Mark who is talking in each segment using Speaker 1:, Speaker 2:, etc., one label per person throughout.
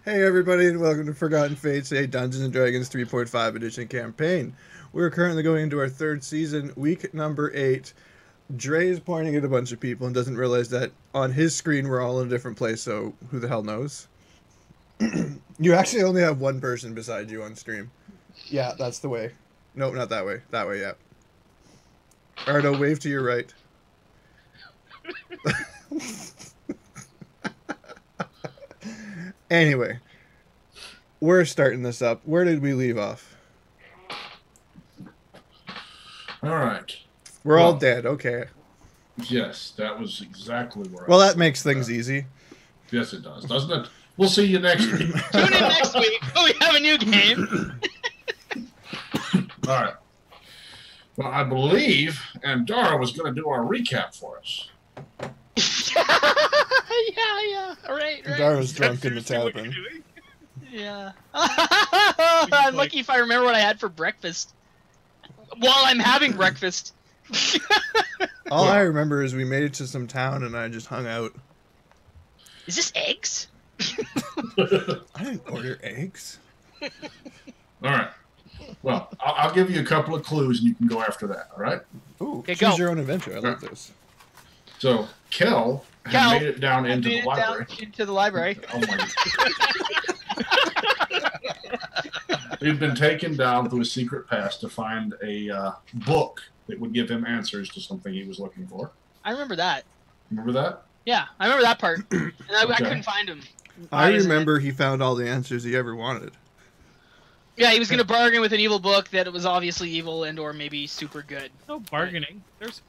Speaker 1: Hey everybody, and welcome to Forgotten Fates, a Dungeons & Dragons 3.5 edition campaign. We're currently going into our third season, week number 8. Dre is pointing at a bunch of people and doesn't realize that on his screen we're all in a different place, so who the hell knows? You actually only have one person beside you on stream. Yeah, that's the way. Nope, not that way. That way, yeah. Ardo, wave to your right. Anyway, we're starting this up. Where did we leave off?
Speaker 2: All right.
Speaker 1: We're all dead. Okay.
Speaker 2: Yes, that was exactly where.
Speaker 1: Well, that makes things easy.
Speaker 2: Yes, it does, doesn't it? We'll see you next week.
Speaker 3: Tune in next week when we have a new game.
Speaker 2: All right. Well, I believe Andara was going to do our recap for us.
Speaker 3: Yeah. Right.
Speaker 1: Dara's drunk in the tavern.
Speaker 3: Yeah. I'm lucky if I remember what I had for breakfast. While I'm having breakfast.
Speaker 1: All I remember is we made it to some town and I just hung out.
Speaker 3: Is this eggs?
Speaker 1: I didn't order eggs.
Speaker 2: All right. Well, I'll give you a couple of clues and you can go after that, all right?
Speaker 1: Ooh,
Speaker 3: okay,
Speaker 1: choose
Speaker 3: go.
Speaker 1: your own adventure. I love this.
Speaker 2: So, Kel had made it down into the library.
Speaker 3: Into the library.
Speaker 2: Oh my God. He'd been taken down through a secret pass to find a book that would give him answers to something he was looking for.
Speaker 3: I remember that.
Speaker 2: Remember that?
Speaker 3: Yeah, I remember that part. And I couldn't find him.
Speaker 1: I remember he found all the answers he ever wanted.
Speaker 3: Yeah, he was going to bargain with an evil book that was obviously evil and or maybe super good.
Speaker 4: No bargaining. There's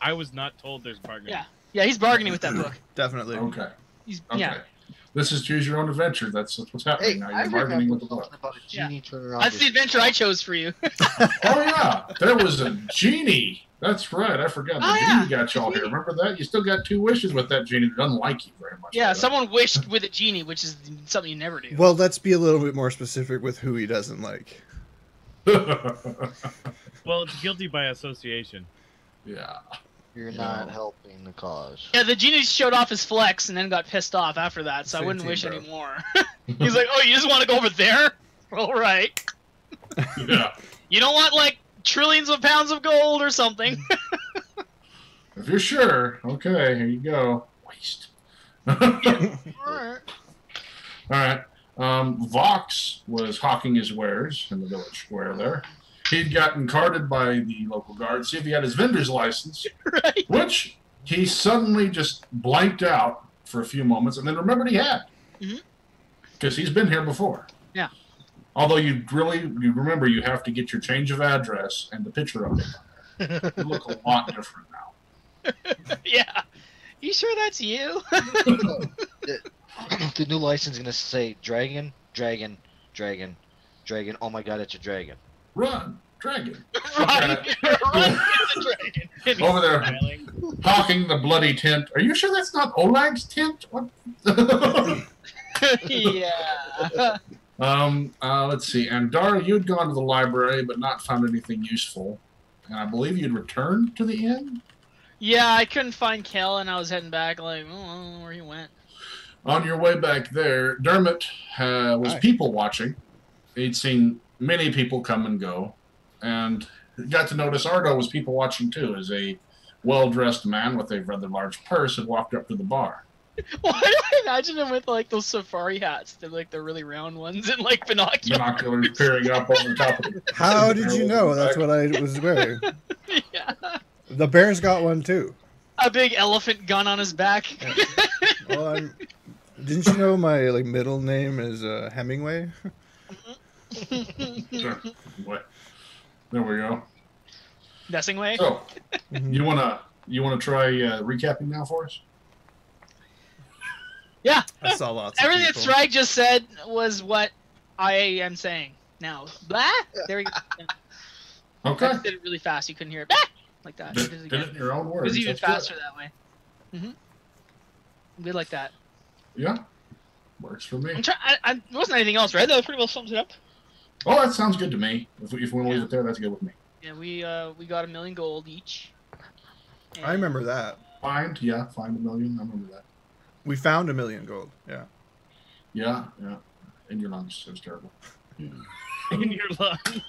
Speaker 4: I was not told there's bargaining.
Speaker 3: Yeah, he's bargaining with that book.
Speaker 1: Definitely.
Speaker 2: Okay.
Speaker 3: Okay.
Speaker 2: Yeah. This is Choose Your Own Adventure. That's what's happening now. You're bargaining with the book.
Speaker 5: About a genie
Speaker 3: That's the adventure I chose for you.
Speaker 2: Oh, yeah. There was a genie. That's right. I forgot. The genie got y'all here. Remember that? You still got 2 wishes with that genie that doesn't like you very much.
Speaker 3: Yeah, someone wished with a genie, which is something you never do.
Speaker 1: Well, let's be a little bit more specific with who he doesn't like.
Speaker 4: Well, it's guilty by association.
Speaker 2: Yeah.
Speaker 5: You're not helping the cause.
Speaker 3: Yeah, the genie showed off his flex and then got pissed off after that, so I wouldn't wish anymore. He's like, oh, you just want to go over there? All right.
Speaker 2: Yeah.
Speaker 3: You don't want, like, trillions of pounds of gold or something.
Speaker 2: If you're sure. Okay, here you go. Waste.
Speaker 3: Alright.
Speaker 2: All right. Vox was hawking his wares in the village square there. He'd gotten carded by the local guard, see if he had his vendor's license,
Speaker 3: Right.
Speaker 2: which he suddenly just blanked out for a few moments and then remembered he had. Because he's been here before.
Speaker 3: Yeah.
Speaker 2: Although you remember you have to get your change of address and the picture of it. You look a lot different now.
Speaker 3: Yeah. You sure that's you?
Speaker 5: The new license is gonna say dragon. Oh my god, it's a dragon.
Speaker 2: Run, dragon.
Speaker 3: Run,
Speaker 2: Okay.
Speaker 3: run, it's a dragon.
Speaker 2: Over there, hawking the bloody tent. Are you sure that's not Olag's tent? What?
Speaker 3: Yeah.
Speaker 2: Let's see. Andara, you'd gone to the library but not found anything useful. And I believe you'd returned to the inn?
Speaker 3: Yeah, I couldn't find Kel and I was heading back like, oh, I don't know where he went.
Speaker 2: On your way back there, Dermot was people watching. He'd seen many people come and go. And got to notice Ardo was people watching too, as a well-dressed man with a rather large purse had walked up to the bar.
Speaker 3: Why do I imagine him with like those safari hats? They're like the really round ones and like binoculars.
Speaker 2: Binoculars peering up over the top of it.
Speaker 1: How did you know that's what I was wearing?
Speaker 3: Yeah.
Speaker 1: The bear's got one too.
Speaker 3: A big elephant gun on his back.
Speaker 1: Yeah. Well, didn't you know my middle name is Hemingway?
Speaker 2: Sure. What? There we go.
Speaker 3: Messing way.
Speaker 2: So, you wanna try recapping now for us?
Speaker 3: Yeah.
Speaker 1: I saw lots of
Speaker 3: Everything that
Speaker 1: people.
Speaker 3: Sragg just said was what I am saying now. Blah. There we go.
Speaker 2: Okay.
Speaker 3: I did it really fast. You couldn't hear it. Blah! Like that.
Speaker 2: Did it in your own
Speaker 3: It
Speaker 2: words.
Speaker 3: was even
Speaker 2: That's good.
Speaker 3: faster that way. We like that.
Speaker 2: Yeah. Works for me.
Speaker 3: There wasn't anything else, right? That pretty well sums it up.
Speaker 2: Oh, that sounds good to me. If we want to leave it there, that's good with me.
Speaker 3: Yeah, we got 1 million gold each.
Speaker 1: I remember that.
Speaker 2: Find 1 million. I remember that.
Speaker 1: We found 1 million gold. Yeah.
Speaker 2: Yeah. In your lungs. It was terrible.
Speaker 4: In your lungs.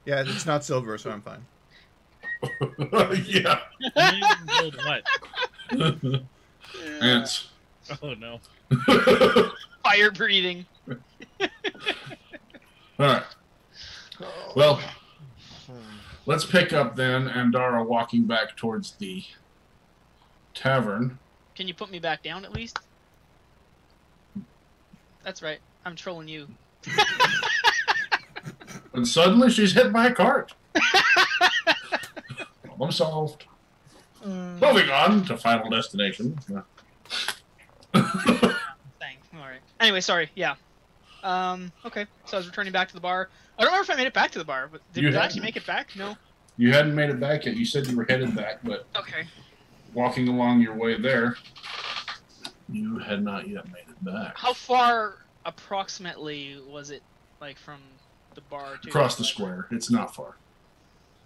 Speaker 1: Yeah, it's not silver, so I'm fine.
Speaker 2: Yeah.
Speaker 4: Build what?
Speaker 2: Ants.
Speaker 4: Oh no.
Speaker 3: Fire breathing.
Speaker 2: Alright. Well, let's pick up then Andara walking back towards the tavern.
Speaker 3: Can you put me back down at least? That's right. I'm trolling you.
Speaker 2: And suddenly she's hit by a cart. Problem solved. Moving on to final destination.
Speaker 3: Dang. Alright. Anyway, sorry. Yeah. Okay. So I was returning back to the bar. I don't remember if I made it back to the bar, but did we actually make it back? No?
Speaker 2: You hadn't made it back yet. You said you were headed back, but
Speaker 3: Okay.
Speaker 2: walking along your way there, you had not yet made it back.
Speaker 3: How far approximately was it, like, from the bar to...
Speaker 2: Across the square. It's not far.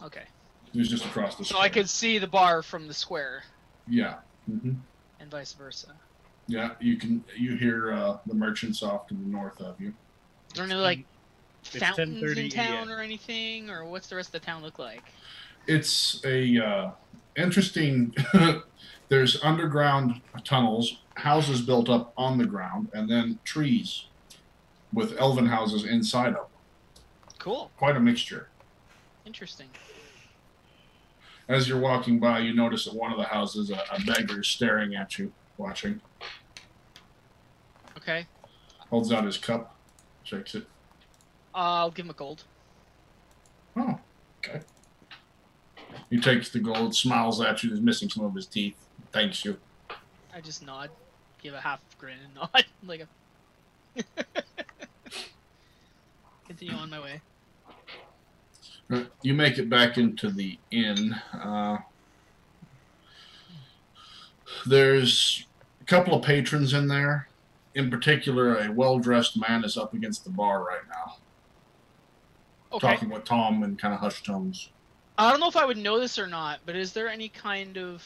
Speaker 3: Okay.
Speaker 2: It was just across the
Speaker 3: So
Speaker 2: square.
Speaker 3: I could see the bar from the square.
Speaker 2: Yeah. Mm-hmm.
Speaker 3: And vice versa.
Speaker 2: Yeah, you hear the merchants off to the north of you.
Speaker 3: Is there any, like,
Speaker 4: It's
Speaker 3: fountains
Speaker 4: 10:30
Speaker 3: in town
Speaker 4: a.m.
Speaker 3: or anything? Or what's the rest of the town look like?
Speaker 2: It's a interesting... There's underground tunnels, houses built up on the ground, and then trees with elven houses inside of them.
Speaker 3: Cool.
Speaker 2: Quite a mixture.
Speaker 3: Interesting.
Speaker 2: As you're walking by, you notice at one of the houses a beggar staring at you, watching.
Speaker 3: Okay.
Speaker 2: Holds out his cup, shakes it.
Speaker 3: I'll give him a gold.
Speaker 2: Oh, okay. He takes the gold, smiles at you, is missing some of his teeth, thanks you.
Speaker 3: I just nod. Give a half grin and nod. Like a... Continue on my way.
Speaker 2: You make it back into the inn. There's a couple of patrons in there. In particular, a well-dressed man is up against the bar right now.
Speaker 3: Okay.
Speaker 2: Talking with Tom in kind of hushed tones.
Speaker 3: I don't know if I would know this or not, but is there any kind of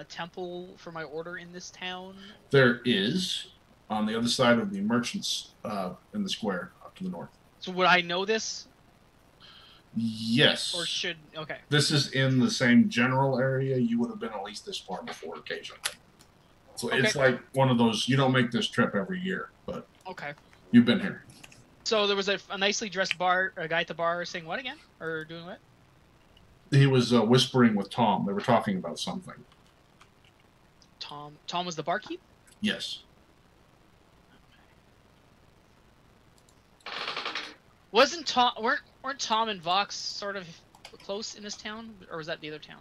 Speaker 3: temple for my order in this town?
Speaker 2: There is, on the other side of the merchants in the square, up to the north.
Speaker 3: So would I know this?
Speaker 2: Yes.
Speaker 3: Or should... Okay.
Speaker 2: This is in the same general area. You would have been at least this far before occasionally. So
Speaker 3: Okay.
Speaker 2: It's like one of those, you don't make this trip every year, but
Speaker 3: Okay.
Speaker 2: you've been here.
Speaker 3: So there was a nicely dressed guy at the bar saying what again? Or doing what?
Speaker 2: He was whispering with Tom. They were talking about something.
Speaker 3: Tom was the barkeep?
Speaker 2: Yes.
Speaker 3: Weren't Tom and Vox sort of close in this town? Or was that the other town?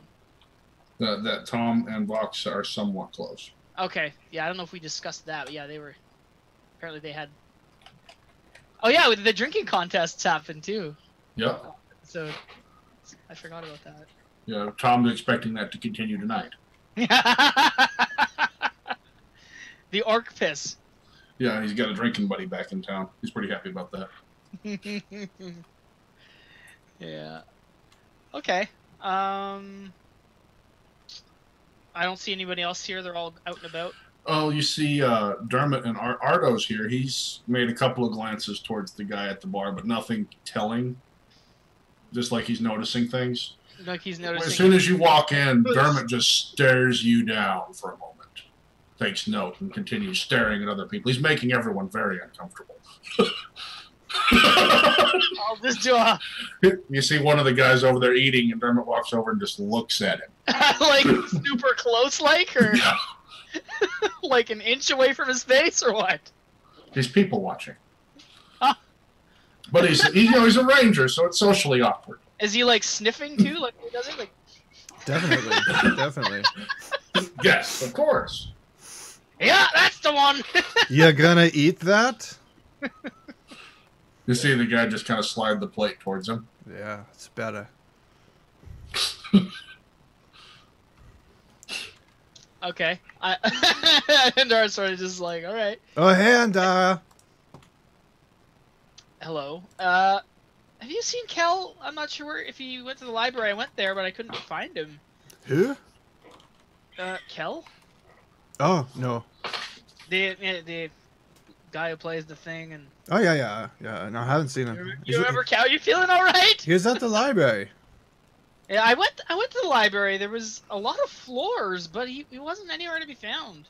Speaker 2: That Tom and Vox are somewhat close.
Speaker 3: Okay. Yeah, I don't know if we discussed that, but yeah, they were... Apparently they had... Oh yeah, the drinking contests happened too.
Speaker 2: Yeah.
Speaker 3: So... I forgot about that.
Speaker 2: Yeah, Tom's expecting that to continue tonight.
Speaker 3: The orc piss.
Speaker 2: Yeah, he's got a drinking buddy back in town. He's pretty happy about that.
Speaker 3: Yeah. Okay. I don't see anybody else here. They're all out and about.
Speaker 2: Oh, you see Dermot and Ardo's here. He's made a couple of glances towards the guy at the bar, but nothing telling. Just like he's noticing things.
Speaker 3: Like he's noticing.
Speaker 2: As soon as you walk in, Dermot just stares you down for a moment. Takes note and continues staring at other people. He's making everyone very uncomfortable.
Speaker 3: I'll just do a...
Speaker 2: You see one of the guys over there eating, and Dermot walks over and just looks at him.
Speaker 3: like super close, like, or
Speaker 2: Yeah.
Speaker 3: like an inch away from his face, or what?
Speaker 2: He's people watching.
Speaker 3: Huh.
Speaker 2: But he's a ranger, so it's socially awkward.
Speaker 3: Is he like sniffing too? Like, does he like?
Speaker 1: Definitely, definitely.
Speaker 2: Yes, of course.
Speaker 3: Yeah, that's the one.
Speaker 1: You gonna eat that?
Speaker 2: You see the guy just kind of slide the plate towards him.
Speaker 1: Yeah, it's better.
Speaker 3: Okay. And Darren's sort of just like, all right.
Speaker 1: Oh, hey, Andara.
Speaker 3: Hello. Have you seen Kel? I'm not sure if he went to the library. I went there, but I couldn't find him.
Speaker 1: Who?
Speaker 3: Kel?
Speaker 1: Oh, no.
Speaker 3: The guy who plays the thing and.
Speaker 1: Oh yeah. No, I haven't seen him.
Speaker 3: You remember Cow? You feeling all right?
Speaker 1: He was at the library.
Speaker 3: Yeah, I went to the library. There was a lot of floors, but he wasn't anywhere to be found.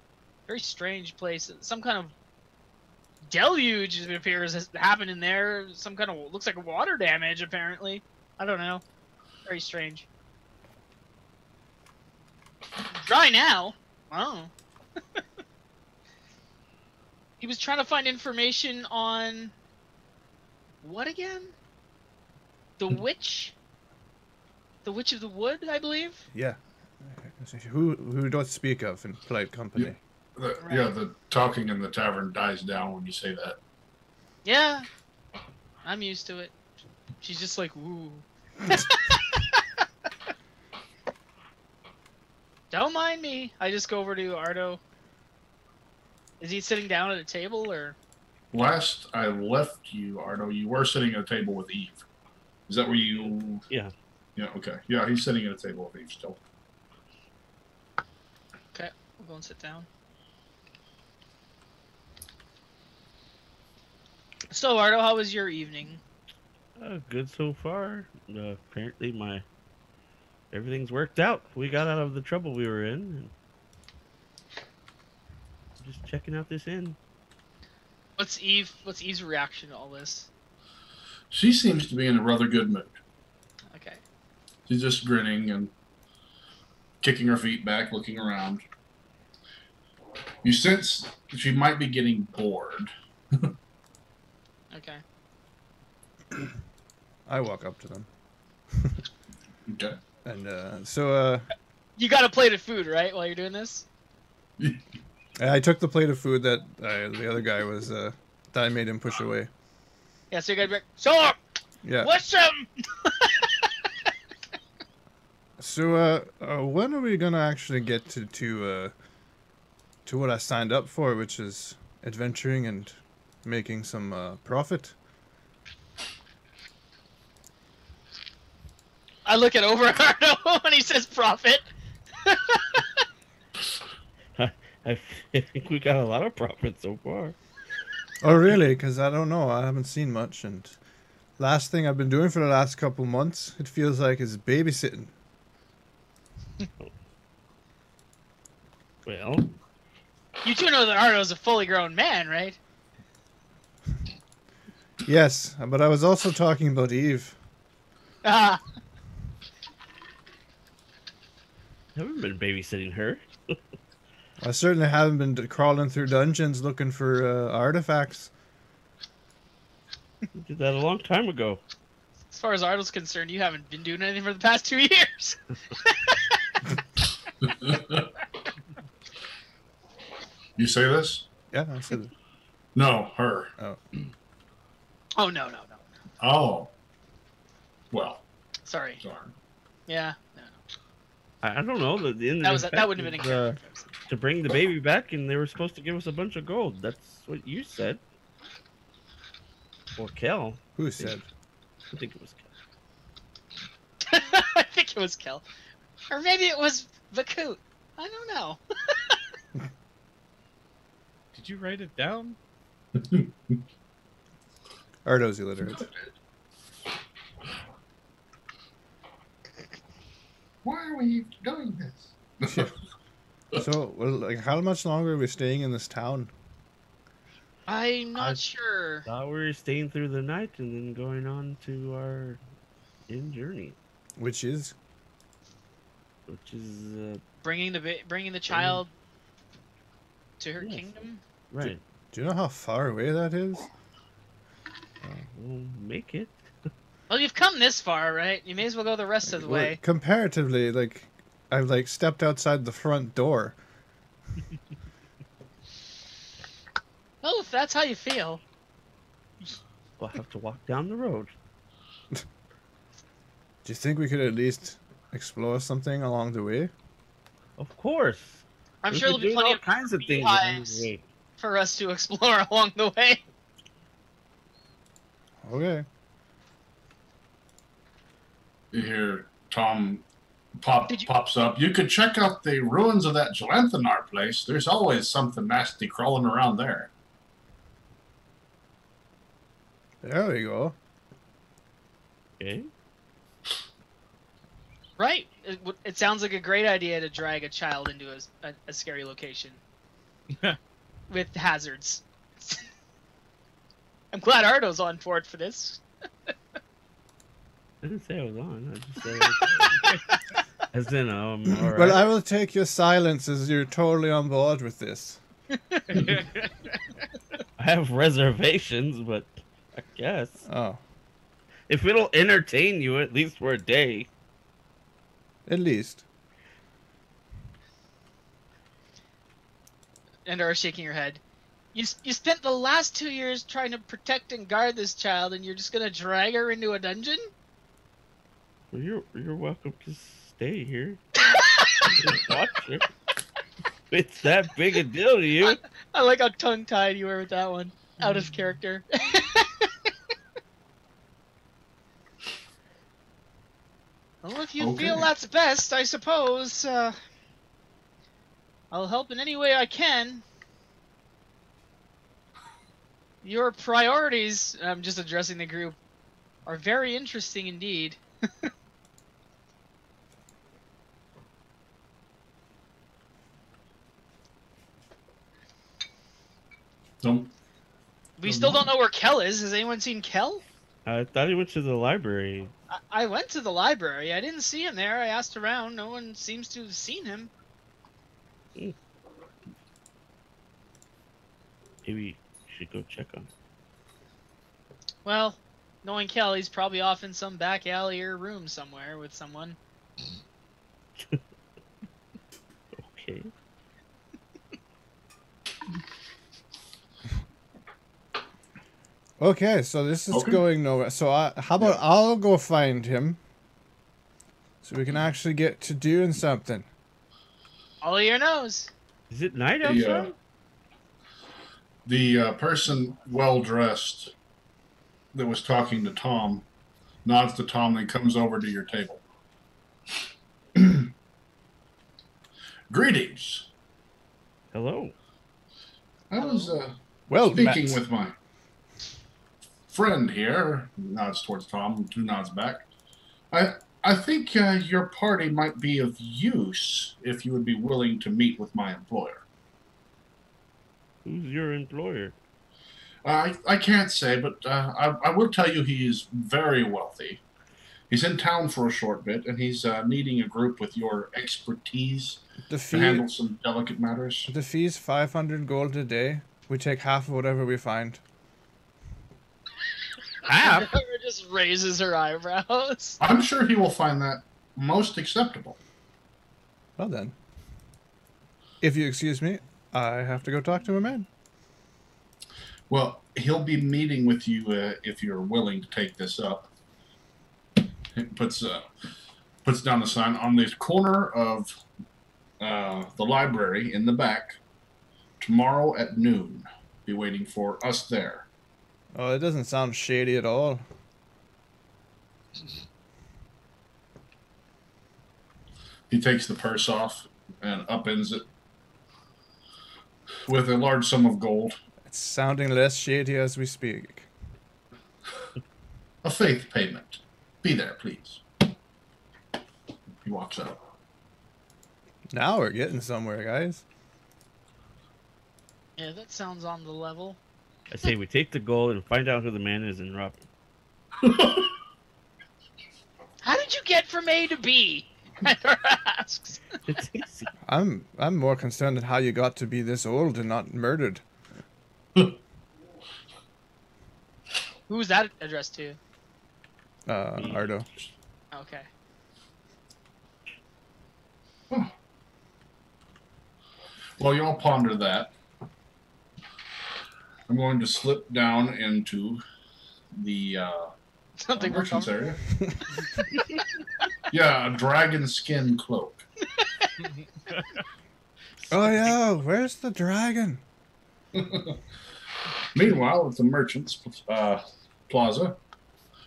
Speaker 3: Very strange place. Some kind of deluge, it appears, has happened in there. Some kind of looks like water damage, apparently. I don't know. Very strange. Dry now. Oh. He was trying to find information on what again? The witch. The Witch of the Wood, I believe?
Speaker 1: Yeah. Who don't speak of in polite company.
Speaker 2: Yeah, the talking in the tavern dies down when you say that.
Speaker 3: Yeah. I'm used to it. She's just like, ooh. Don't mind me. I just go over to Ardo. Is he sitting down at a table, or?
Speaker 2: Last I left you, Ardo, you were sitting at a table with Eve. Is that where you...
Speaker 6: Yeah.
Speaker 2: Yeah, okay. Yeah, he's sitting at a table with Eve still.
Speaker 3: Okay, we'll go and sit down. So, Ardo, how was your evening?
Speaker 6: Good so far. Apparently everything's worked out. We got out of the trouble we were in. And just checking out this inn.
Speaker 3: What's Eve's reaction to all this?
Speaker 2: She seems to be in a rather good mood.
Speaker 3: Okay.
Speaker 2: She's just grinning and kicking her feet back, looking around. You sense she might be getting bored.
Speaker 3: Okay.
Speaker 1: I walk up to them.
Speaker 2: Okay.
Speaker 1: And so
Speaker 3: You got a plate of food, right, while you're doing this?
Speaker 1: I took the plate of food that the other guy was that I made him push away.
Speaker 3: Yeah, so you gotta be like, so,
Speaker 1: Yeah.
Speaker 3: what's some?
Speaker 1: So when are we gonna actually get to what I signed up for, which is adventuring and making some profit?
Speaker 3: I look at over Ardo when he says profit.
Speaker 6: I think we got a lot of profit so far.
Speaker 1: Oh really? Because I don't know. I haven't seen much, and last thing I've been doing for the last couple months, it feels like, is babysitting.
Speaker 6: Well,
Speaker 3: You two know that Ardo's a fully grown man, right?
Speaker 1: Yes, but I was also talking about Eve.
Speaker 3: Ah,
Speaker 6: haven't been babysitting her.
Speaker 1: I certainly haven't been crawling through dungeons looking for artifacts.
Speaker 6: We did that a long time ago.
Speaker 3: as far as Ardo's concerned, you haven't been doing anything for the past 2 years.
Speaker 2: You say this?
Speaker 1: Yeah, I said it.
Speaker 2: No, her.
Speaker 1: Oh.
Speaker 3: Oh, no.
Speaker 2: Oh. Well,
Speaker 3: Sorry.
Speaker 2: sorry.
Speaker 3: Yeah. No.
Speaker 6: I don't know. The end
Speaker 3: That wouldn't have been a character.
Speaker 6: to bring the baby back, and they were supposed to give us a bunch of gold. That's what you said. Or Kel.
Speaker 1: Who said?
Speaker 6: I think it was Kel.
Speaker 3: I think it was Kel. Or maybe it was Vakut. I don't know.
Speaker 4: Did you write it down?
Speaker 1: Ardo's illiterate.
Speaker 2: Why are we doing this?
Speaker 1: So, well, like, how much longer are we staying in this town?
Speaker 3: I'm not sure.
Speaker 6: Thought we were staying through the night and then going on to our inn journey,
Speaker 1: Which is?
Speaker 3: Bringing the child to her kingdom.
Speaker 6: Right.
Speaker 1: Do you know how far away that is?
Speaker 6: We'll make it.
Speaker 3: Well, you've come this far, right? You may as well go the rest of the way.
Speaker 1: Comparatively, like, I've like stepped outside the front door.
Speaker 3: Well, if that's how you feel.
Speaker 6: We'll have to walk down the road.
Speaker 1: Do you think we could at least explore something along the way?
Speaker 6: Of course.
Speaker 3: I'm
Speaker 6: We
Speaker 3: sure
Speaker 6: could
Speaker 3: there'll be
Speaker 6: do
Speaker 3: plenty
Speaker 6: all
Speaker 3: of
Speaker 6: kinds of things along
Speaker 3: beehives
Speaker 6: the way.
Speaker 3: for us to explore along the way.
Speaker 1: Okay.
Speaker 2: You hear Tom pops up. You could check out the ruins of that Gelanthanar place. There's always something nasty crawling around there.
Speaker 1: There we go.
Speaker 6: Okay.
Speaker 3: Right. It sounds like a great idea to drag a child into a scary location with hazards. I'm glad Ardo's on board for this.
Speaker 6: I didn't say I was on. I just said as in, all right.
Speaker 1: Well, I will take your silence as you're totally on board with this.
Speaker 6: I have reservations, but I guess.
Speaker 1: Oh,
Speaker 6: If it'll entertain you, at least for a day.
Speaker 1: at least.
Speaker 3: Andara shaking her head. You spent the last 2 years trying to protect and guard this child, and you're just gonna drag her into a dungeon?
Speaker 6: Well, you're welcome to stay here. Watch her. It's that big a deal to you.
Speaker 3: I like how tongue-tied you were with that one. Out of character. Well, if you feel that's best, I suppose, I'll help in any way I can. Your priorities, I'm just addressing the group, are very interesting indeed. We still don't know where Kel is. Has anyone seen Kel?
Speaker 6: I thought he went to the library.
Speaker 3: I went to the library. I didn't see him there. I asked around. No one seems to have seen him.
Speaker 6: Maybe we should go check on him.
Speaker 3: Well, knowing Kel, he's probably off in some back alley or room somewhere with someone.
Speaker 6: Okay.
Speaker 1: Okay, so this is going nowhere. So how about I'll go find him, so we can actually get to doing something.
Speaker 3: All your nose.
Speaker 6: Is it night outside?
Speaker 2: The person well dressed that was talking to Tom nods to Tom and comes over to your table. Greetings.
Speaker 6: Hello.
Speaker 2: I was
Speaker 1: Well
Speaker 2: speaking
Speaker 1: met.
Speaker 2: with my friend here. Nods towards Tom, two nods back. I think your party might be of use if you would be willing to meet with my employer.
Speaker 6: Who's your employer?
Speaker 2: I can't say, but I will tell you he is very wealthy. He's in town for a short bit, and he's needing a group with your expertise
Speaker 1: The
Speaker 2: to handle some delicate matters.
Speaker 1: The fee's 500 gold a day. We take half of whatever we find.
Speaker 6: Half?
Speaker 3: Andara just raises her eyebrows.
Speaker 2: I'm sure he will find that most acceptable.
Speaker 1: Well then. If you excuse me, I have to go talk to a man.
Speaker 2: Well, he'll be meeting with you if you're willing to take this up. He puts down the sign on the corner of the library in the back. Tomorrow at noon. Be waiting for us there.
Speaker 1: Oh, it doesn't sound shady at all.
Speaker 2: He takes the purse off and upends it with a large sum of gold.
Speaker 1: It's sounding less shady as we speak.
Speaker 2: A faith payment. Be there, please. He walks out.
Speaker 1: Now we're getting somewhere, guys.
Speaker 3: Yeah, that sounds on the level.
Speaker 6: I say we take the gold and find out who the man is and rob him.
Speaker 3: How did you get from A to B? Andara asks.
Speaker 6: It's easy.
Speaker 1: I'm more concerned at how you got to be this old and not murdered.
Speaker 3: Who's that addressed to?
Speaker 1: Ardo.
Speaker 3: Okay.
Speaker 2: Well, you all ponder that. I'm going to slip down into the
Speaker 3: Something we're
Speaker 2: merchants
Speaker 3: covering.
Speaker 2: area. Yeah, a dragon skin cloak.
Speaker 1: Oh yeah, where's the dragon?
Speaker 2: Meanwhile, at the merchants plaza,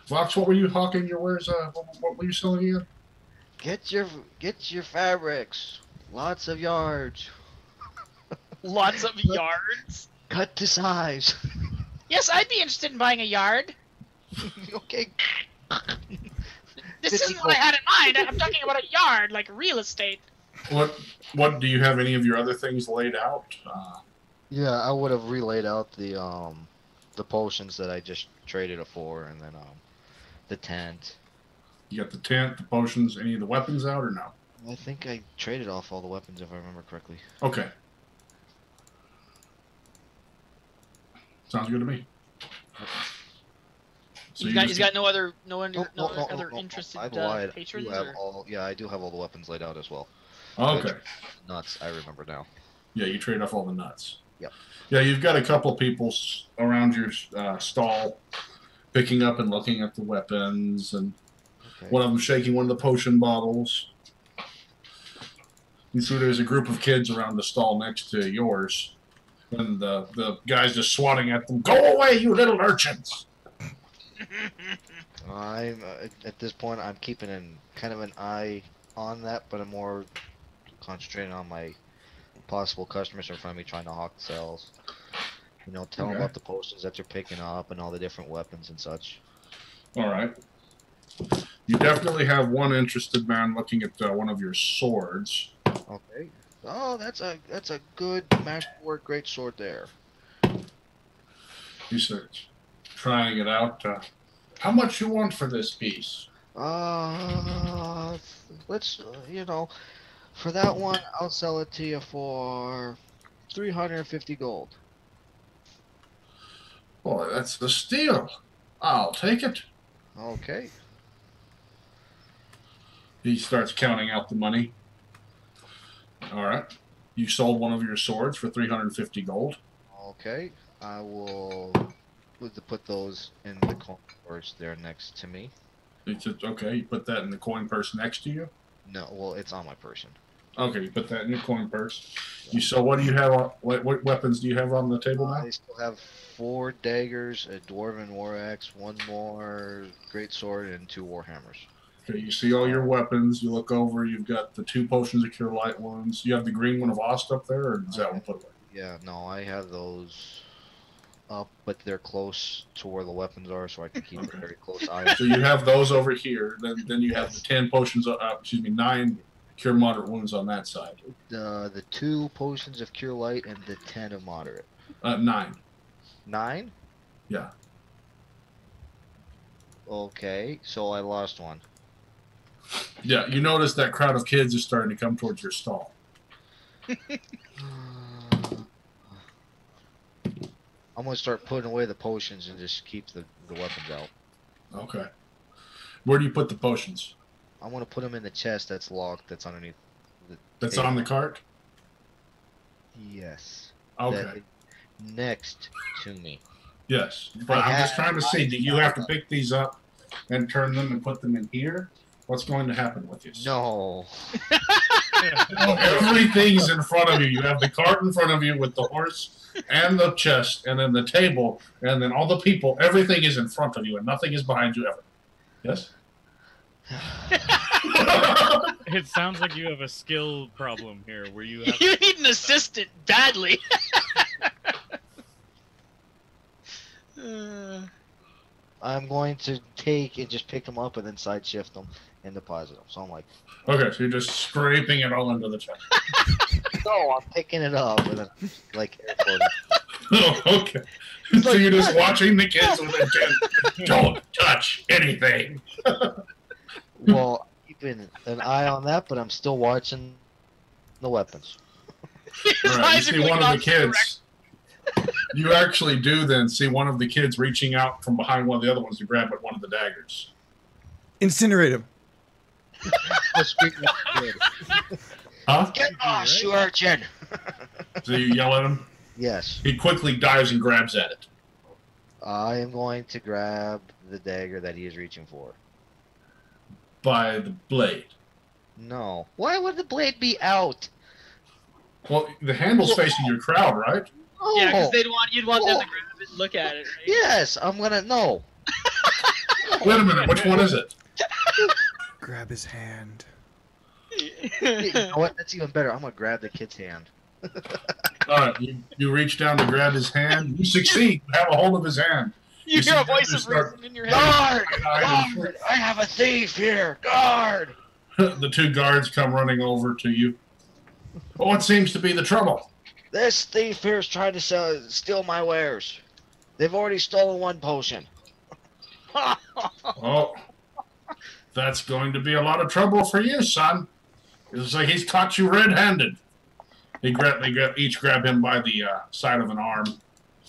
Speaker 2: Vox, what were you hawking? Your wares? What were you selling again?
Speaker 5: Get your fabrics. Lots of yards.
Speaker 3: Lots of yards.
Speaker 5: Cut to size.
Speaker 3: Yes, I'd be interested in buying a yard.
Speaker 5: Okay.
Speaker 3: This isn't what I had in mind. I'm talking about a yard, like real estate.
Speaker 2: What do you have any of your other things laid out?
Speaker 5: Yeah, I would have relayed out the potions that I just traded it for, and then the tent.
Speaker 2: You got the tent, the potions, any of the weapons out or no?
Speaker 5: I think I traded off all the weapons if I remember correctly.
Speaker 2: Okay. Sounds good to me. So
Speaker 3: He's got no other interested
Speaker 5: I've lied.
Speaker 3: patrons.
Speaker 5: I do have all the weapons laid out as well.
Speaker 2: Okay.
Speaker 5: Nuts, I remember now.
Speaker 2: Yeah, you trade off all the nuts.
Speaker 5: Yep.
Speaker 2: Yeah, you've got a couple of people around your stall picking up and looking at the weapons, and one of them shaking one of the potion bottles. You see there's a group of kids around the stall next to yours, and the guy's just swatting at them. Go away, you little urchins!
Speaker 5: I'm at this point, I'm keeping kind of an eye on that, but I'm more concentrating on my possible customers in front of me trying to hawk sales. You know, tell them about the potions that you're picking up and all the different weapons and such.
Speaker 2: All right. You definitely have one interested man looking at one of your swords.
Speaker 5: Okay. Oh, that's a good masterwork great sword there.
Speaker 2: He says, trying it out. How much you want for this piece?
Speaker 5: Let's for that one, I'll sell it to you for 350 gold.
Speaker 2: Boy, that's the steal. I'll take it.
Speaker 5: Okay.
Speaker 2: He starts counting out the money. All right. You sold one of your swords for 350 gold.
Speaker 5: Okay. I will put those in the coin purse there next to me.
Speaker 2: Okay, you put that in the coin purse next to you?
Speaker 5: No, well, it's on my person.
Speaker 2: Okay, you put that in your coin purse. So what do you have? What weapons do you have on the table now?
Speaker 5: I still have 4 daggers, a dwarven war axe, 1 more great sword, and 2 war hammers.
Speaker 2: Okay, you see all your weapons. You look over. You've got the 2 potions of cure light wounds. You have the green one of Ost up there, or is that one put away?
Speaker 5: Yeah, no, I have those up, but they're close to where the weapons are, so I can keep a very close eye.
Speaker 2: So you have those over here. Then you have the 10 potions. 9 cure moderate wounds on that side.
Speaker 5: The 2 potions of cure light and the 10 of moderate.
Speaker 2: 9.
Speaker 5: 9?
Speaker 2: Yeah.
Speaker 5: Okay, so I lost one.
Speaker 2: Yeah, you notice that crowd of kids is starting to come towards your stall.
Speaker 5: I'm gonna start putting away the potions and just keep the weapons out.
Speaker 2: Okay. Where do you put the potions?
Speaker 5: I want to put them in the chest that's locked. That's underneath.
Speaker 2: That's
Speaker 5: table.
Speaker 2: on the cart?
Speaker 5: Yes.
Speaker 2: Okay.
Speaker 5: Next to me.
Speaker 2: Yes. But I'm just trying to see, do you have to pick these up and turn them and put them in here? What's going to happen with you?
Speaker 5: No.
Speaker 2: Everything's in front of you. You have the cart in front of you with the horse and the chest and then the table and then all the people. Everything is in front of you and nothing is behind you ever. Yes?
Speaker 4: It sounds like you have a skill problem here, where you have...
Speaker 3: You need an assistant badly.
Speaker 5: I'm going to take and just pick them up and then side shift them and deposit them. So I'm like,
Speaker 2: okay, so you're just scraping it all into the chest.
Speaker 5: no, I'm picking it up and then like air quoting.
Speaker 2: Oh, okay. So you're just watching the kids with intent. Don't touch anything.
Speaker 5: Well, keeping an eye on that, but I'm still watching the weapons.
Speaker 2: All right, you see one of the kids. You actually do then see one of the kids reaching out from behind one of the other ones to grab at one of the daggers.
Speaker 1: Incinerate him.
Speaker 2: Huh?
Speaker 5: Get off, you urchin!
Speaker 2: So you yell at him?
Speaker 5: Yes.
Speaker 2: He quickly dives and grabs at it.
Speaker 5: I am going to grab the dagger that he is reaching for.
Speaker 2: By the blade.
Speaker 5: No. Why would the blade be out?
Speaker 2: Well, the handle's facing your crowd, right?
Speaker 5: Oh.
Speaker 3: Yeah, because you'd want them to grab it and look at it, right?
Speaker 5: Yes, I'm gonna no.
Speaker 2: Wait a minute, which one is it?
Speaker 1: Grab his hand.
Speaker 5: You know what? That's even better. I'm gonna grab the kid's hand.
Speaker 2: All right, you reach down to grab his hand. You succeed. You have a hold of his hand.
Speaker 3: You hear a voice of reason in your head.
Speaker 5: Guard! I have a thief here. Guard!
Speaker 2: The two guards come running over to you. Well, what seems to be the trouble?
Speaker 5: This thief here is trying to steal my wares. They've already stolen one potion.
Speaker 2: Oh, that's going to be a lot of trouble for you, son. It's like he's caught you red-handed. They each grab him by the side of an arm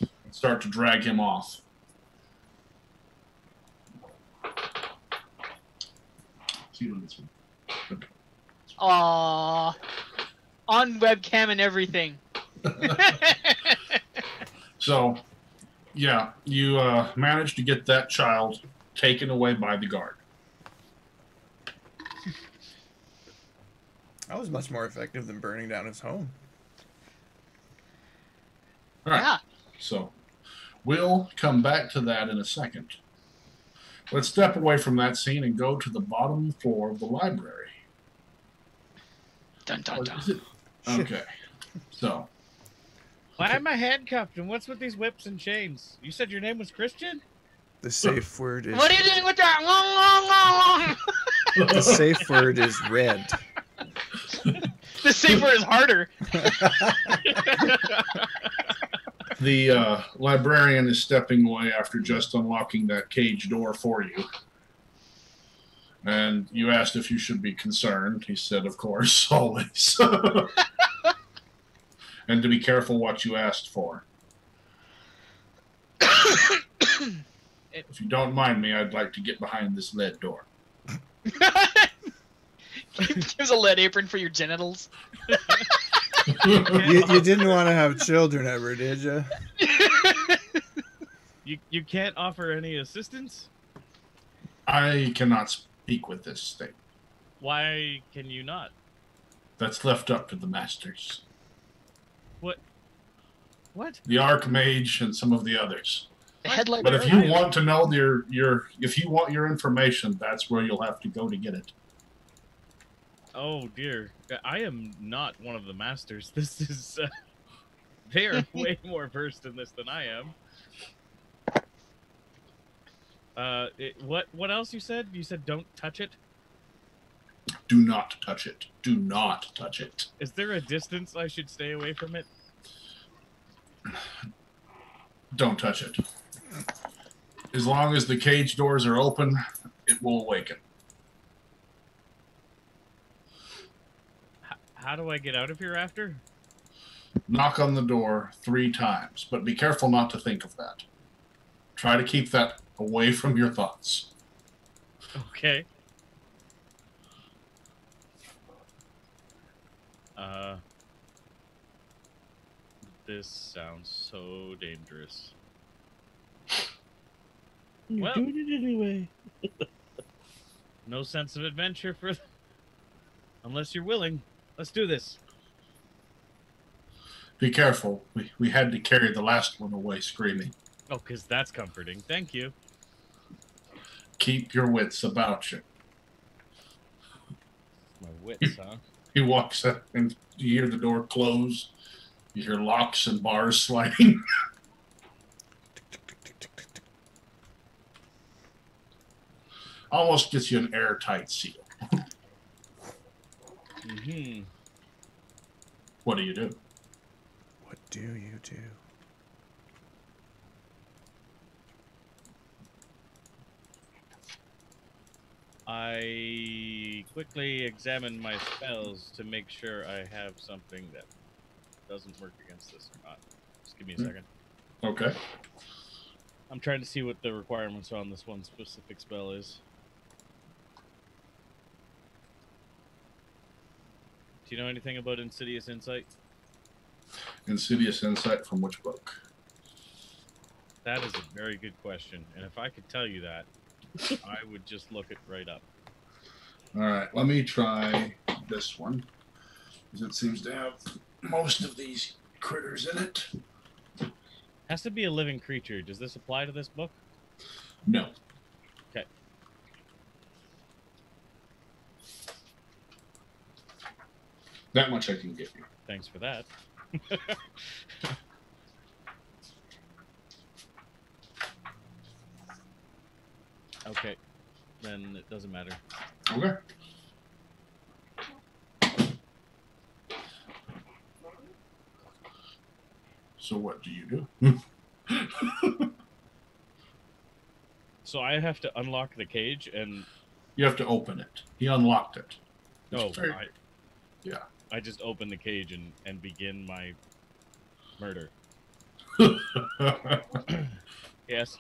Speaker 2: and start to drag him off.
Speaker 3: Aww. On webcam and everything.
Speaker 2: So, yeah, you managed to get that child taken away by the guard.
Speaker 1: That was much more effective than burning down his home.
Speaker 2: All right.
Speaker 3: Yeah.
Speaker 2: So, we'll come back to that in a second. Let's step away from that scene and go to the bottom floor of the library.
Speaker 3: Dun dun dun.
Speaker 2: Is it? Okay. So,
Speaker 4: Why am I handcuffed? And what's with these whips and chains? You said your name was Christian?
Speaker 1: The safe word is...
Speaker 3: What are you doing with that?
Speaker 1: The safe word is red.
Speaker 3: The safe word is harder.
Speaker 2: the librarian is stepping away after just unlocking that cage door for you. And you asked if you should be concerned. He said, of course, always. And to be careful what you asked for. If you don't mind me, I'd like to get behind this lead door.
Speaker 3: Gives a lead apron for your genitals.
Speaker 1: You didn't want to have children ever, did you?
Speaker 4: You can't offer any assistance?
Speaker 2: I cannot speak with this thing.
Speaker 4: Why can you not?
Speaker 2: That's left up to the masters.
Speaker 4: What?
Speaker 2: The Archmage and some of the others.
Speaker 3: The headlight.
Speaker 2: But if you want to know if you want your information, that's where you'll have to go to get it.
Speaker 4: Oh dear, I am not one of the masters. This is they are way more versed in this than I am. What else you said? You said don't touch it?
Speaker 2: Do not touch it. Do not touch it.
Speaker 4: Is there a distance I should stay away from it?
Speaker 2: Don't touch it. As long as the cage doors are open, it will awaken.
Speaker 4: How do I get out of here after?
Speaker 2: Knock on the door 3 times, but be careful not to think of that. Try to keep that away from your thoughts.
Speaker 4: Okay. This sounds so dangerous.
Speaker 6: You're
Speaker 4: Well-
Speaker 6: doing it anyway.
Speaker 4: No sense of adventure for... Unless you're willing. Let's do this.
Speaker 2: Be careful. We had to carry the last one away screaming.
Speaker 4: Oh, because that's comforting. Thank you.
Speaker 2: Keep your wits about you.
Speaker 4: My wits, huh?
Speaker 2: He walks up and you hear the door close. You hear locks and bars sliding. Almost gets you an airtight seal.
Speaker 4: Mm-hmm.
Speaker 2: What do you do?
Speaker 1: What do you do?
Speaker 4: I quickly examine my spells to make sure I have something that doesn't work against this or not. Just give me a second.
Speaker 2: Okay.
Speaker 4: I'm trying to see what the requirements on this one specific spell is. Do you know anything about Insidious Insight?
Speaker 2: Insidious Insight from which book?
Speaker 4: That is a very good question. And if I could tell you that, I would just look it right up.
Speaker 2: All right, let me try this one, because it seems to have most of these critters in it.
Speaker 4: Has to be a living creature. Does this apply to this book?
Speaker 2: No.
Speaker 4: Okay.
Speaker 2: That much I can give you.
Speaker 4: Thanks for that. Okay, then it doesn't matter.
Speaker 2: Okay. So what do you do?
Speaker 4: So I have to unlock the cage and...
Speaker 2: You have to open it. He unlocked it.
Speaker 4: Oh,
Speaker 2: Yeah.
Speaker 4: I just open the cage and begin my murder. Yes.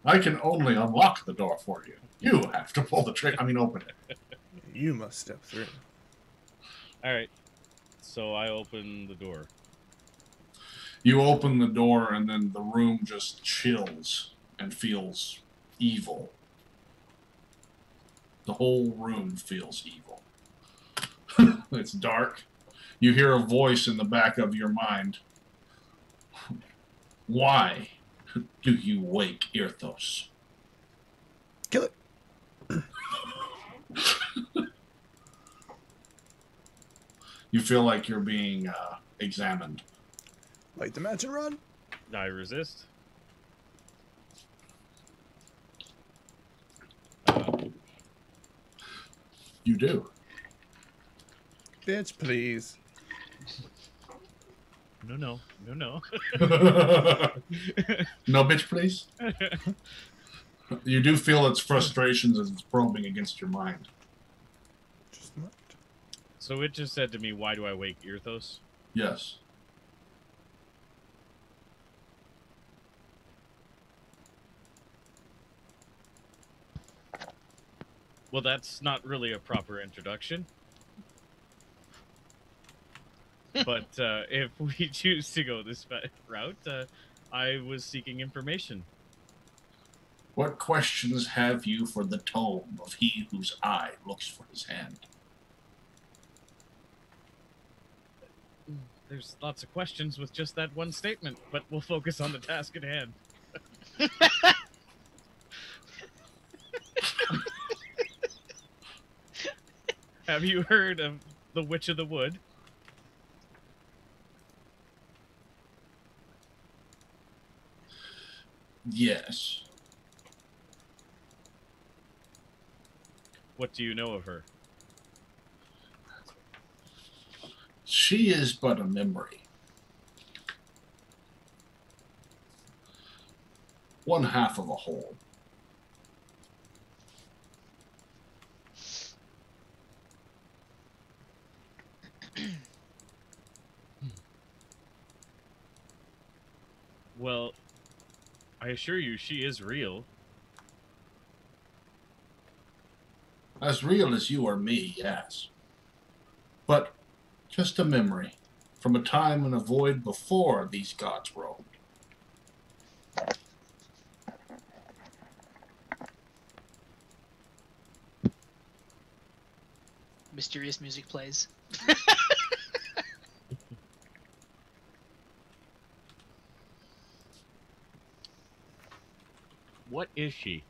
Speaker 2: I can only unlock the door for you. You have to pull the trigger. I mean, open it.
Speaker 1: You must step through.
Speaker 4: All right. So I open the door.
Speaker 2: You open the door, and then the room just chills and feels evil. The whole room feels evil. It's dark. You hear a voice in the back of your mind. Why do you wake Irthos?
Speaker 1: Kill it.
Speaker 2: You feel like you're being examined.
Speaker 1: Light the match and run.
Speaker 4: I resist.
Speaker 2: You do.
Speaker 1: Bitch, please.
Speaker 4: No.
Speaker 2: No, bitch, please. You do feel its frustrations as it's probing against your mind.
Speaker 1: Just not.
Speaker 4: So it just said to me, why do I wake Irthos?
Speaker 2: Yes.
Speaker 4: Well, that's not really a proper introduction. But if we choose to go this route, I was seeking information.
Speaker 2: What questions have you for the tome of he whose eye looks for his hand?
Speaker 4: There's lots of questions with just that one statement, but we'll focus on the task at hand. Have you heard of the Witch of the Wood?
Speaker 2: Yes.
Speaker 4: What do you know of her?
Speaker 2: She is but a memory. One half of a whole.
Speaker 4: Well, I assure you she is real.
Speaker 2: As real as you or me, yes. But just a memory from a time and a void before these gods roamed.
Speaker 3: Mysterious music plays.
Speaker 4: What is she?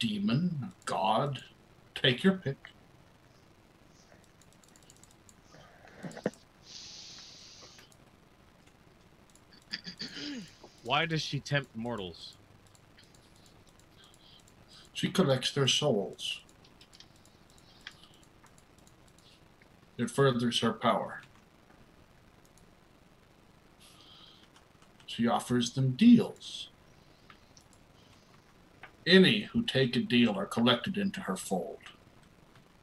Speaker 2: Demon, god, take your pick.
Speaker 4: Why does she tempt mortals?
Speaker 2: She collects their souls. It furthers her power. She offers them deals. Any who take a deal are collected into her fold.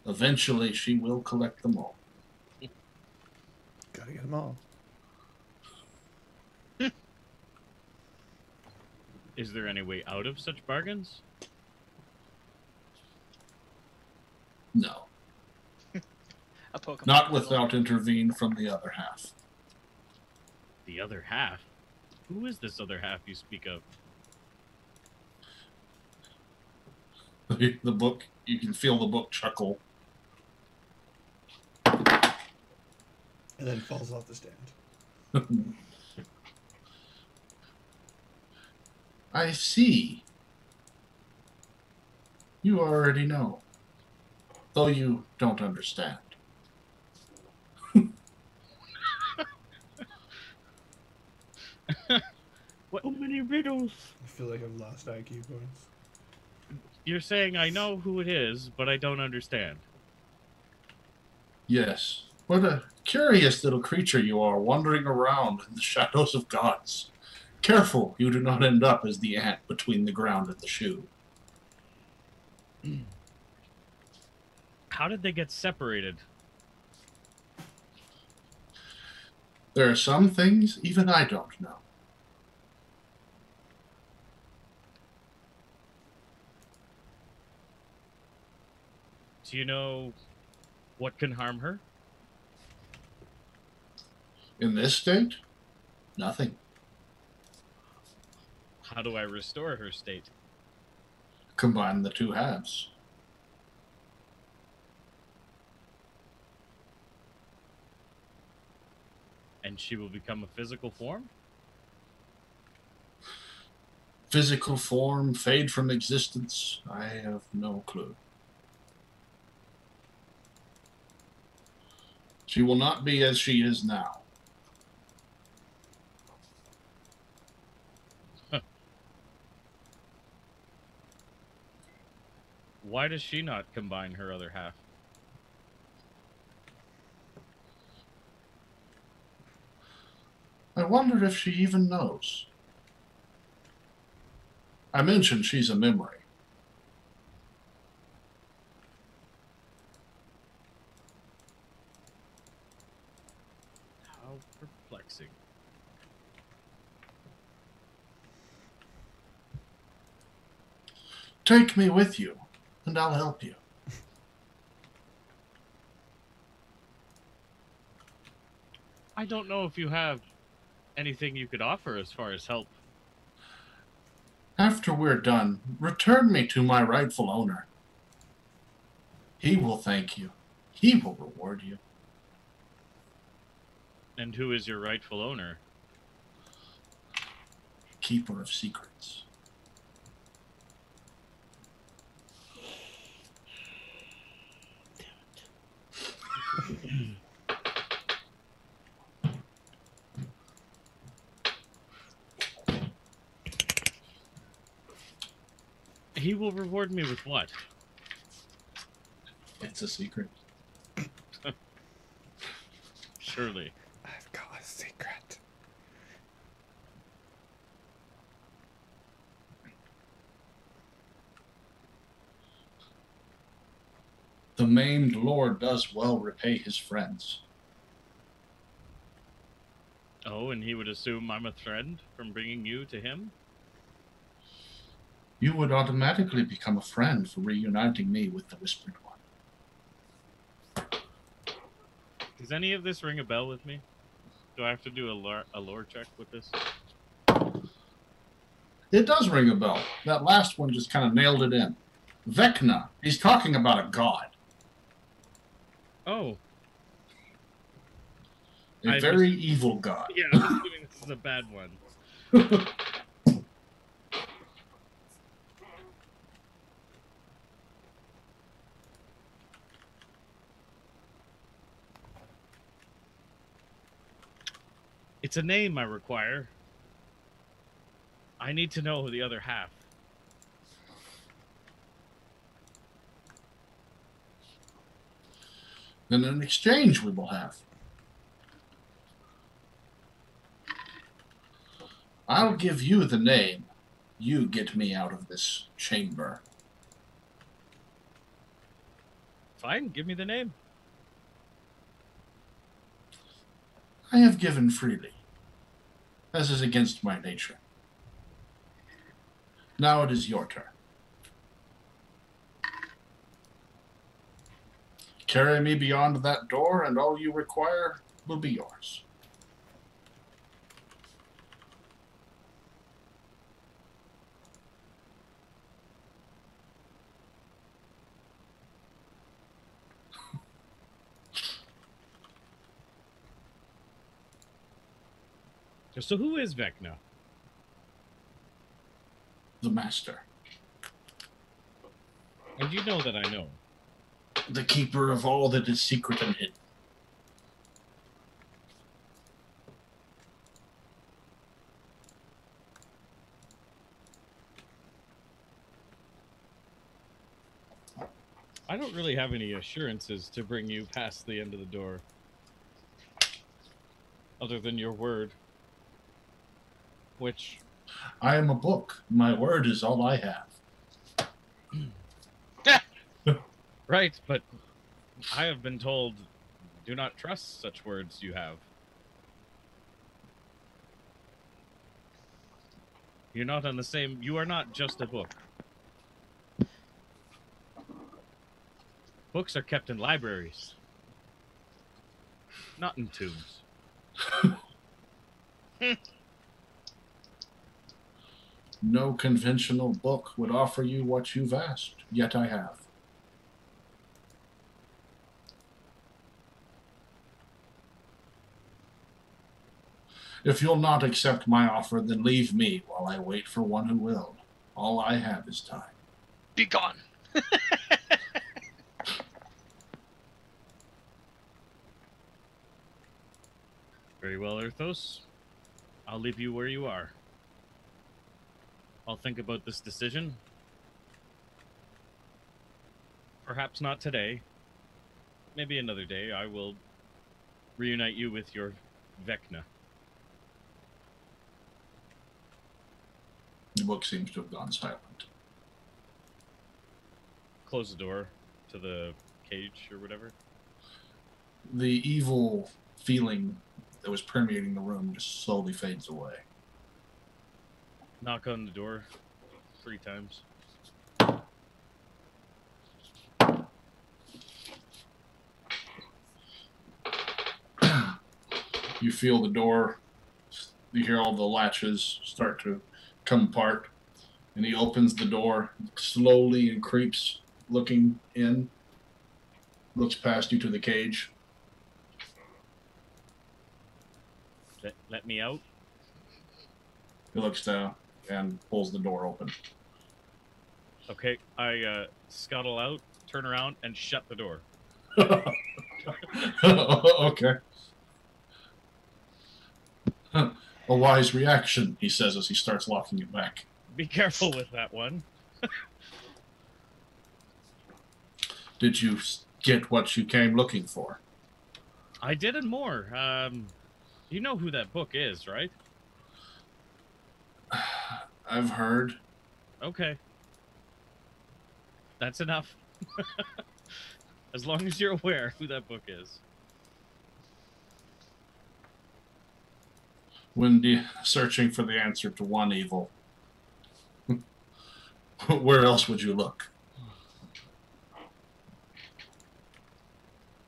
Speaker 2: Eventually, she will collect them all.
Speaker 1: Gotta get them all.
Speaker 4: Is there any way out of such bargains?
Speaker 2: No.
Speaker 3: A Pokemon
Speaker 2: Not
Speaker 3: puzzle.
Speaker 2: without intervene from the other half.
Speaker 4: The other half? Who is this other half you speak of?
Speaker 2: The book, you can feel the book chuckle.
Speaker 1: And then falls off the stand.
Speaker 2: I see. You already know, though you don't understand.
Speaker 6: What? So many riddles.
Speaker 1: I feel like I've lost IQ points.
Speaker 4: You're saying I know who it is, but I don't understand.
Speaker 2: Yes, what a curious little creature you are, wandering around in the shadows of gods. Careful you do not end up as the ant between the ground and the shoe.
Speaker 4: How did they get separated?
Speaker 2: There are some things even I don't know.
Speaker 4: Do you know what can harm her?
Speaker 2: In this state, nothing.
Speaker 4: How do I restore her state?
Speaker 2: Combine the two halves.
Speaker 4: And she will become a physical form?
Speaker 2: Physical form, fade from existence, I have no clue. She will not be as she is now.
Speaker 4: Why does she not combine her other half?
Speaker 2: I wonder if she even knows. I mentioned she's a memory.
Speaker 4: How perplexing.
Speaker 2: Take me with you, and I'll help you.
Speaker 4: I don't know if you have anything you could offer as far as help.
Speaker 2: After we're done, return me to my rightful owner. He will thank you. He will reward you.
Speaker 4: And who is your rightful owner?
Speaker 2: Keeper of secrets.
Speaker 4: He will reward me with what?
Speaker 2: It's a secret.
Speaker 4: Surely.
Speaker 1: I've got a secret.
Speaker 2: The maimed lord does well repay his friends.
Speaker 4: Oh, and he would assume I'm a friend from bringing you to him?
Speaker 2: You would automatically become a friend for reuniting me with the Whispered One.
Speaker 4: Does any of this ring a bell with me? Do I have to do a lore check with this?
Speaker 2: It does ring a bell. That last one just kind of nailed it in. Vecna. He's talking about a god.
Speaker 4: Oh.
Speaker 2: A very evil god.
Speaker 4: Yeah, I'm assuming this is a bad one. It's a name I require. I need to know the other half.
Speaker 2: Then an exchange we will have. I'll give you the name. You get me out of this chamber.
Speaker 4: Fine, give me the name.
Speaker 2: I have given freely, as is against my nature. Now it is your turn. Carry me beyond that door, and all you require will be yours.
Speaker 4: So who is Vecna?
Speaker 2: The master.
Speaker 4: And you know that I know.
Speaker 2: The keeper of all that is secret and hidden.
Speaker 4: I don't really have any assurances to bring you past the end of the door. Other than your word. Which...
Speaker 2: I am a book. My word is all I have.
Speaker 4: Right, but I have been told, do not trust such words you have. You're not on the same... You are not just a book. Books are kept in libraries. Not in tombs.
Speaker 2: No conventional book would offer you what you've asked, yet I have. If you'll not accept my offer, then leave me while I wait for one who will. All I have is time.
Speaker 3: Be gone.
Speaker 4: Very well, Erthos. I'll leave you where you are. I'll think about this decision. Perhaps not today. Maybe another day I will reunite you with your Vecna.
Speaker 2: The book seems to have gone silent.
Speaker 4: Close the door to the cage or whatever.
Speaker 2: The evil feeling that was permeating the room just slowly fades away.
Speaker 4: Knock on the door 3 times.
Speaker 2: You feel the door, you hear all the latches start to come apart, and he opens the door slowly and creeps, looking in, looks past you to the cage.
Speaker 4: Let me out.
Speaker 2: He looks down and pulls the door open.
Speaker 4: Okay, I scuttle out, turn around, and shut the door.
Speaker 2: Okay. A wise reaction, he says as he starts locking it back.
Speaker 4: Be careful with that one.
Speaker 2: Did you get what you came looking for?
Speaker 4: I did and more. You know who that book is, right?
Speaker 2: I've heard.
Speaker 4: Okay. That's enough. As long as you're aware who that book is.
Speaker 2: When searching for the answer to one evil, where else would you look?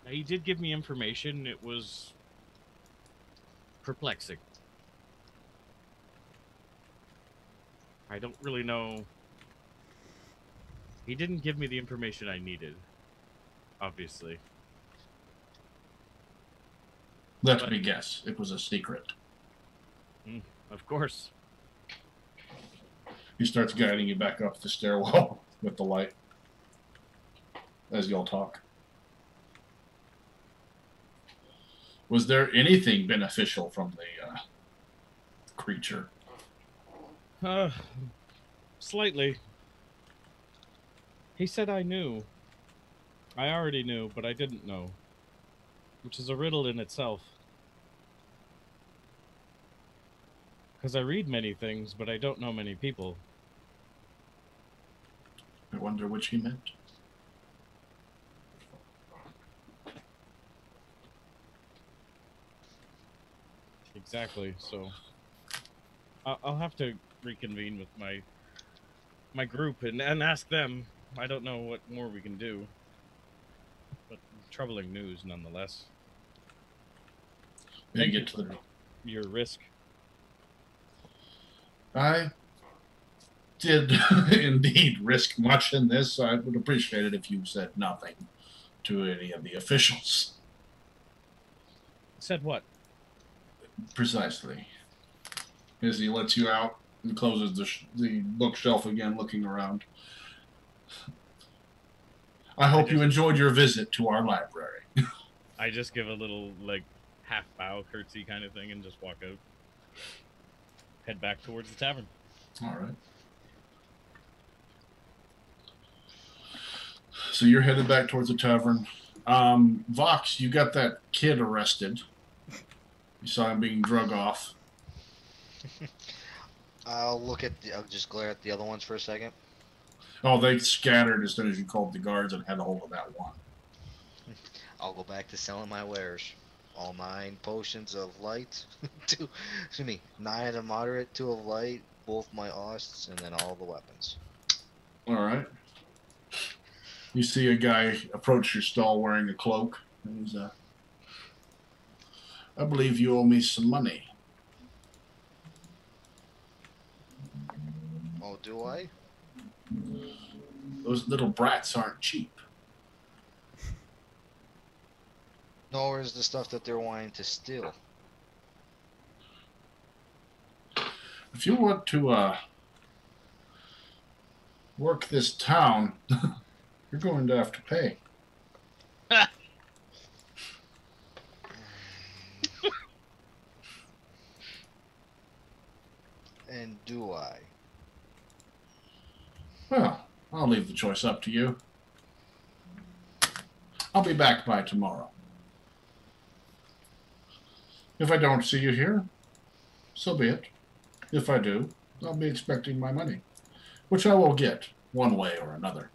Speaker 4: Now, you did give me information. It was perplexing. I don't really know. He didn't give me the information I needed, obviously.
Speaker 2: Let me guess. It was a secret.
Speaker 4: Of course.
Speaker 2: He starts guiding you back up the stairwell with the light as y'all talk. Was there anything beneficial from the creature?
Speaker 4: Slightly. He said I knew. I already knew, but I didn't know. Which is a riddle in itself. Because I read many things, but I don't know many people.
Speaker 2: I wonder which he meant.
Speaker 4: Exactly, so... I'll have to reconvene with my group and ask them. I don't know what more we can do. But troubling news, nonetheless.
Speaker 2: You get to the...
Speaker 4: Your risk.
Speaker 2: I did indeed risk much in this. I would appreciate it if you said nothing to any of the officials.
Speaker 4: Said what?
Speaker 2: Precisely. As he lets you out and closes the bookshelf again, looking around. I hope you enjoyed your visit to our library.
Speaker 4: I just give a little, like, half bow, curtsy kind of thing, and just walk out. Head back towards the tavern.
Speaker 2: All right. So you're headed back towards the tavern. Vox, you got that kid arrested. You saw him being drug off.
Speaker 5: I'll just glare at the other ones for a second.
Speaker 2: Oh, they scattered as soon as you called the guards and had a hold of that one.
Speaker 5: I'll go back to selling my wares. All 9 potions of light, 9 of moderate, 2 of light, both my osts, and then all the weapons.
Speaker 2: All right. You see a guy approach your stall wearing a cloak. And he's, I believe you owe me some money.
Speaker 5: Oh, do I?
Speaker 2: Those little brats aren't cheap.
Speaker 5: Nor is the stuff that they're wanting to steal.
Speaker 2: If you want to work this town, you're going to have to pay.
Speaker 5: And do I?
Speaker 2: Well, I'll leave the choice up to you. I'll be back by tomorrow. If I don't see you here, so be it. If I do, I'll be expecting my money, which I will get one way or another.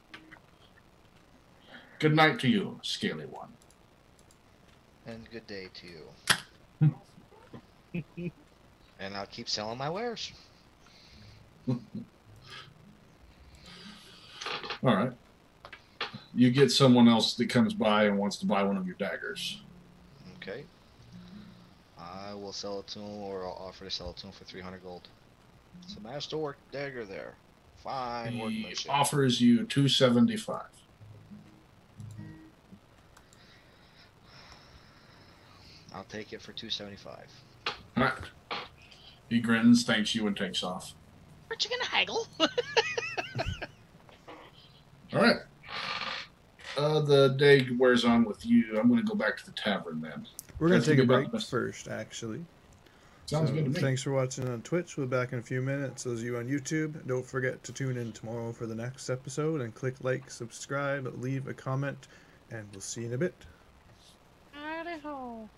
Speaker 2: Good night to you, Scaly One.
Speaker 5: And good day to you. And I'll keep selling my wares.
Speaker 2: All right. You get someone else that comes by and wants to buy one of your daggers.
Speaker 5: Okay. I will sell it to him, or I'll offer to sell it to him for 300 gold. It's a masterwork dagger there. Fine
Speaker 2: He
Speaker 5: workmanship.
Speaker 2: offers you 275.
Speaker 5: I'll take it for 275.
Speaker 2: All right. He grins, thanks you, and takes off.
Speaker 3: Aren't you gonna haggle?
Speaker 2: All right. The day wears on with you. I'm going to go back to the tavern then.
Speaker 1: We're going to take a break
Speaker 2: about
Speaker 1: first, actually.
Speaker 2: Sounds
Speaker 1: So,
Speaker 2: good to me.
Speaker 1: thanks for watching on Twitch. We'll be back in a few minutes. Those of you on YouTube, don't forget to tune in tomorrow for the next episode and click like, subscribe, leave a comment, and we'll see you in a bit.
Speaker 3: Howdy ho.